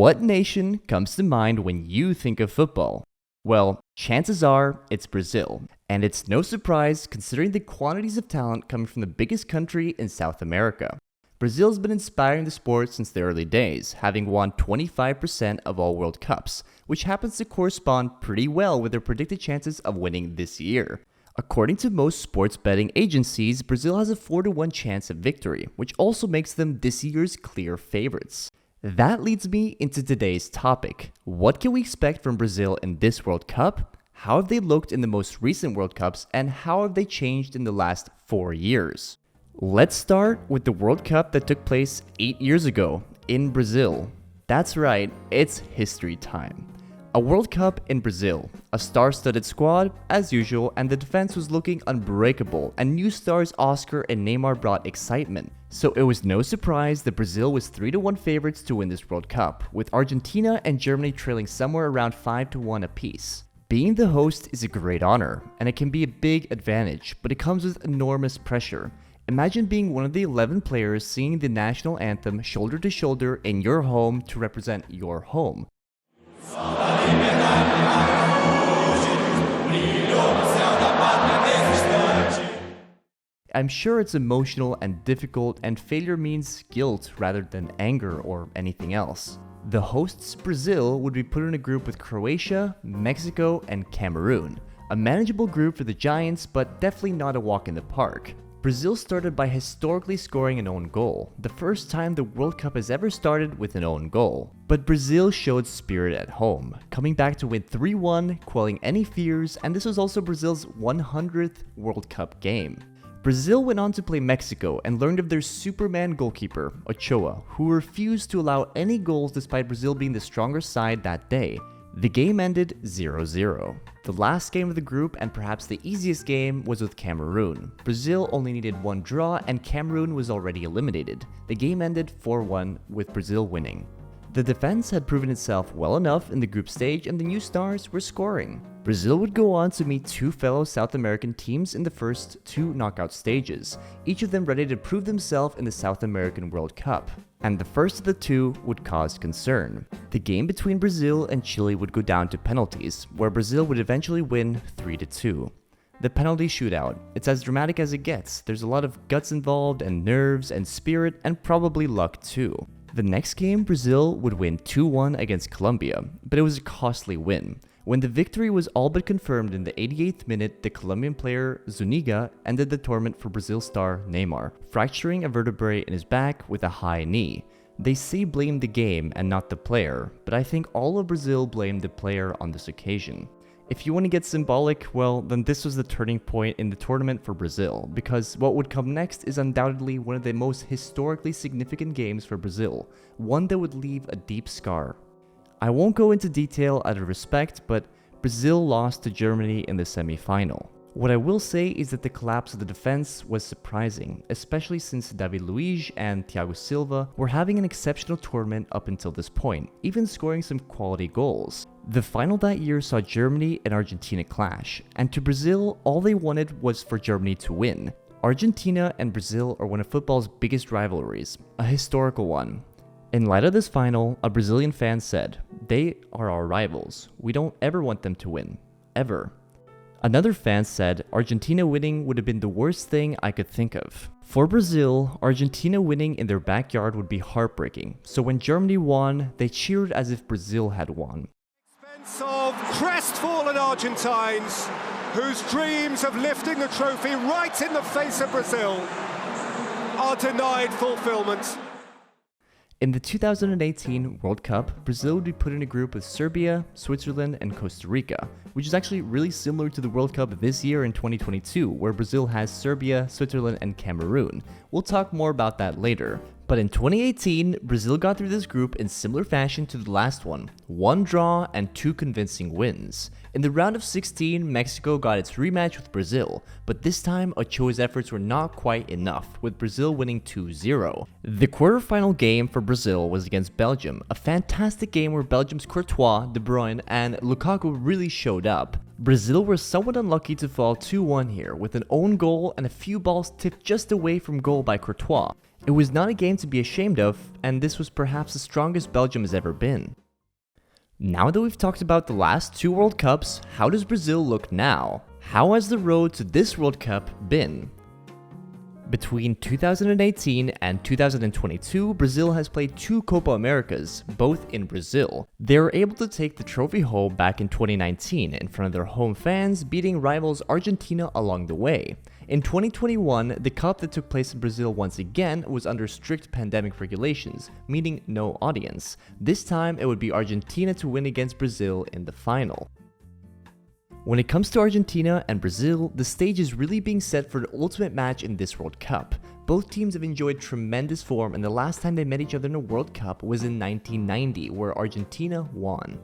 What nation comes to mind when you think of football? Well, chances are it's Brazil, and it's no surprise considering the quantities of talent coming from the biggest country in South America. Brazil's been inspiring the sport since the early days, having won 25% of all World Cups, which happens to correspond pretty well with their predicted chances of winning this year. According to most sports betting agencies, Brazil has a 4-1 chance of victory, which also makes them this year's clear favorites. That leads me into today's topic. What can we expect from Brazil in this World Cup? How have they looked in the most recent World Cups, and how have they changed in the last 4 years? Let's start with the World Cup that took place 8 years ago in Brazil. That's right, it's history time. A World Cup in Brazil, a star-studded squad as usual, and the defense was looking unbreakable, and new stars Oscar and Neymar brought excitement. So it was no surprise that Brazil was 3-1 favorites to win this World Cup, with Argentina and Germany trailing somewhere around 5-1 apiece. Being the host is a great honor, and it can be a big advantage, but it comes with enormous pressure. Imagine being one of the 11 players singing the national anthem shoulder to shoulder in your home to represent your home. I'm sure it's emotional and difficult, and failure means guilt rather than anger or anything else. The hosts, Brazil, would be put in a group with Croatia, Mexico, and Cameroon. A manageable group for the Giants, but definitely not a walk in the park. Brazil started by historically scoring an own goal, the first time the World Cup has ever started with an own goal. But Brazil showed spirit at home, coming back to win 3-1, quelling any fears, and this was also Brazil's 100th World Cup game. Brazil went on to play Mexico and learned of their Superman goalkeeper, Ochoa, who refused to allow any goals despite Brazil being the stronger side that day. The game ended 0-0. The last game of the group, and perhaps the easiest game, was with Cameroon. Brazil only needed one draw and Cameroon was already eliminated. The game ended 4-1 with Brazil winning. The defense had proven itself well enough in the group stage and the new stars were scoring. Brazil would go on to meet two fellow South American teams in the first two knockout stages, each of them ready to prove themselves in the South American World Cup. And the first of the two would cause concern. The game between Brazil and Chile would go down to penalties, where Brazil would eventually win 3-2. The penalty shootout. It's as dramatic as it gets. There's a lot of guts involved and nerves and spirit and probably luck too. The next game, Brazil would win 2-1 against Colombia, but it was a costly win. When the victory was all but confirmed in the 88th minute, the Colombian player Zuniga ended the tournament for Brazil star Neymar, fracturing a vertebrae in his back with a high knee. They say blame the game and not the player, but I think all of Brazil blamed the player on this occasion. If you want to get symbolic, well, then this was the turning point in the tournament for Brazil, because what would come next is undoubtedly one of the most historically significant games for Brazil, one that would leave a deep scar. I won't go into detail out of respect, but Brazil lost to Germany in the semi-final. What I will say is that the collapse of the defense was surprising, especially since David Luiz and Thiago Silva were having an exceptional tournament up until this point, even scoring some quality goals. The final that year saw Germany and Argentina clash, and to Brazil, all they wanted was for Germany to win. Argentina and Brazil are one of football's biggest rivalries, a historical one. In light of this final, a Brazilian fan said, "They are our rivals. We don't ever want them to win. Ever." Another fan said, "Argentina winning would have been the worst thing I could think of." For Brazil, Argentina winning in their backyard would be heartbreaking, so when Germany won, they cheered as if Brazil had won. Expense of crestfallen Argentines, whose dreams of lifting the trophy right in the face of Brazil are denied fulfillment. In the 2018 World Cup, Brazil would be put in a group with Serbia, Switzerland, and Costa Rica, which is actually really similar to the World Cup this year in 2022, where Brazil has Serbia, Switzerland, and Cameroon. We'll talk more about that later. But in 2018, Brazil got through this group in similar fashion to the last one draw and 2 convincing wins. In the round of 16, Mexico got its rematch with Brazil, but this time Ochoa's efforts were not quite enough, with Brazil winning 2-0. The quarterfinal game for Brazil was against Belgium, a fantastic game where Belgium's Courtois, De Bruyne, and Lukaku really showed up. Brazil were somewhat unlucky to fall 2-1 here, with an own goal and a few balls tipped just away from goal by Courtois. It was not a game to be ashamed of, and this was perhaps the strongest Belgium has ever been. Now that we've talked about the last 2 World Cups, how does Brazil look now? How has the road to this World Cup been? Between 2018 and 2022, Brazil has played 2 Copa Americas, both in Brazil. They were able to take the trophy home back in 2019 in front of their home fans, beating rivals Argentina along the way. In 2021, the cup that took place in Brazil once again was under strict pandemic regulations, meaning no audience. This time, it would be Argentina to win against Brazil in the final. When it comes to Argentina and Brazil, the stage is really being set for the ultimate match in this World Cup. Both teams have enjoyed tremendous form, and the last time they met each other in a World Cup was in 1990, where Argentina won.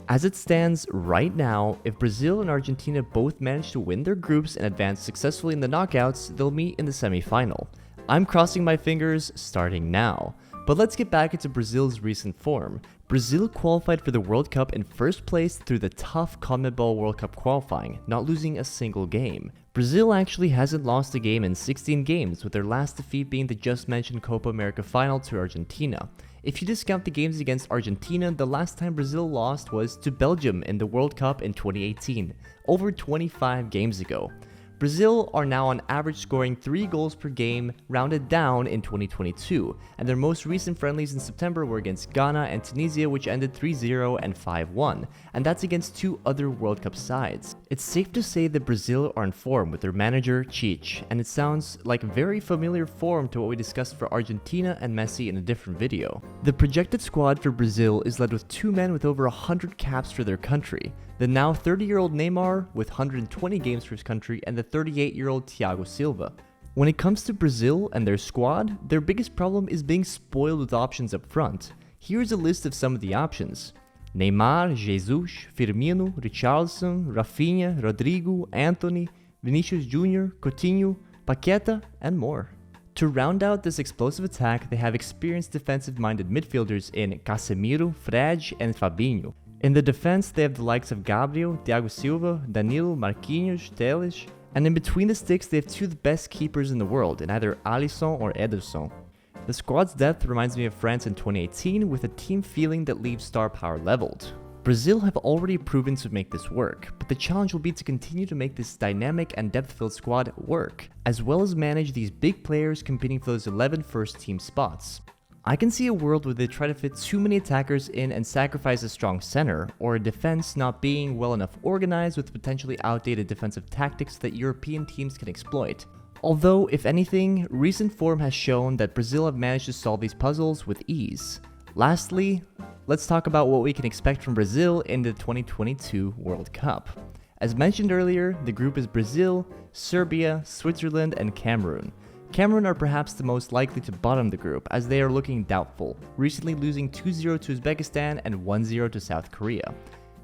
As it stands right now, if Brazil and Argentina both manage to win their groups and advance successfully in the knockouts, they'll meet in the semi-final. I'm crossing my fingers starting now. But let's get back into Brazil's recent form. Brazil qualified for the World Cup in first place through the tough CONMEBOL World Cup qualifying, not losing a single game. Brazil actually hasn't lost a game in 16 games, with their last defeat being the just mentioned Copa America final to Argentina. If you discount the games against Argentina, the last time Brazil lost was to Belgium in the World Cup in 2018, over 25 games ago. Brazil are now on average scoring 3 goals per game, rounded down in 2022, and their most recent friendlies in September were against Ghana and Tunisia, which ended 3-0 and 5-1, and that's against 2 other World Cup sides. It's safe to say that Brazil are in form with their manager, Tite, and it sounds like very familiar form to what we discussed for Argentina and Messi in a different video. The projected squad for Brazil is led with 2 men with over 100 caps for their country. The now 30-year-old Neymar with 120 games for his country, and the 38-year-old Thiago Silva. When it comes to Brazil and their squad, their biggest problem is being spoiled with options up front. Here's a list of some of the options: Neymar, Jesus, Firmino, Richarlison, Rafinha, Rodrigo, Anthony, Vinicius Jr., Coutinho, Paqueta, and more. To round out this explosive attack, they have experienced defensive-minded midfielders in Casemiro, Fred, and Fabinho. In the defense, they have the likes of Gabriel, Thiago Silva, Danilo, Marquinhos, Teles, and in between the sticks, they have 2 of the best keepers in the world, in either Alisson or Ederson. The squad's depth reminds me of France in 2018, with a team feeling that leaves star power leveled. Brazil have already proven to make this work, but the challenge will be to continue to make this dynamic and depth-filled squad work, as well as manage these big players competing for those 11 first-team spots. I can see a world where they try to fit too many attackers in and sacrifice a strong center, or a defense not being well enough organized with potentially outdated defensive tactics that European teams can exploit. Although, if anything, recent form has shown that Brazil have managed to solve these puzzles with ease. Lastly, let's talk about what we can expect from Brazil in the 2022 World Cup. As mentioned earlier, the group is Brazil, Serbia, Switzerland, and Cameroon. Cameroon are perhaps the most likely to bottom the group, as they are looking doubtful, recently losing 2-0 to Uzbekistan and 1-0 to South Korea.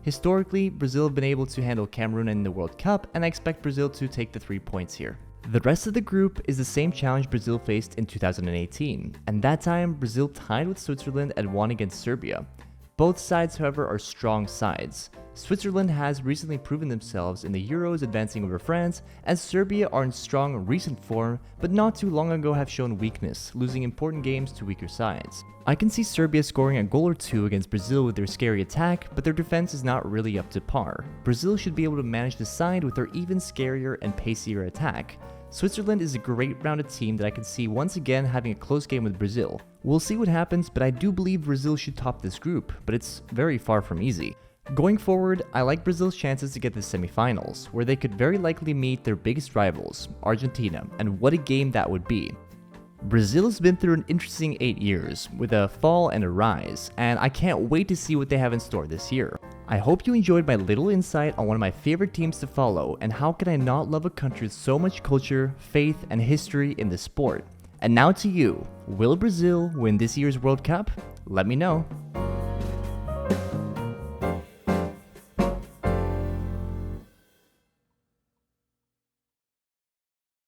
Historically, Brazil have been able to handle Cameroon in the World Cup, and I expect Brazil to take the 3 points here. The rest of the group is the same challenge Brazil faced in 2018, and that time Brazil tied with Switzerland and won against Serbia. Both sides, however, are strong sides. Switzerland has recently proven themselves in the Euros, advancing over France, and Serbia are in strong recent form, but not too long ago have shown weakness, losing important games to weaker sides. I can see Serbia scoring a goal or 2 against Brazil with their scary attack, but their defense is not really up to par. Brazil should be able to manage the side with their even scarier and pacier attack. Switzerland is a great rounded team that I can see once again having a close game with Brazil. We'll see what happens, but I do believe Brazil should top this group, but it's very far from easy. Going forward, I like Brazil's chances to get to the semifinals, where they could very likely meet their biggest rivals, Argentina, and what a game that would be. Brazil has been through an interesting 8 years, with a fall and a rise, and I can't wait to see what they have in store this year. I hope you enjoyed my little insight on one of my favorite teams to follow, and how can I not love a country with so much culture, faith, and history in the sport. And now to you, will Brazil win this year's World Cup? Let me know.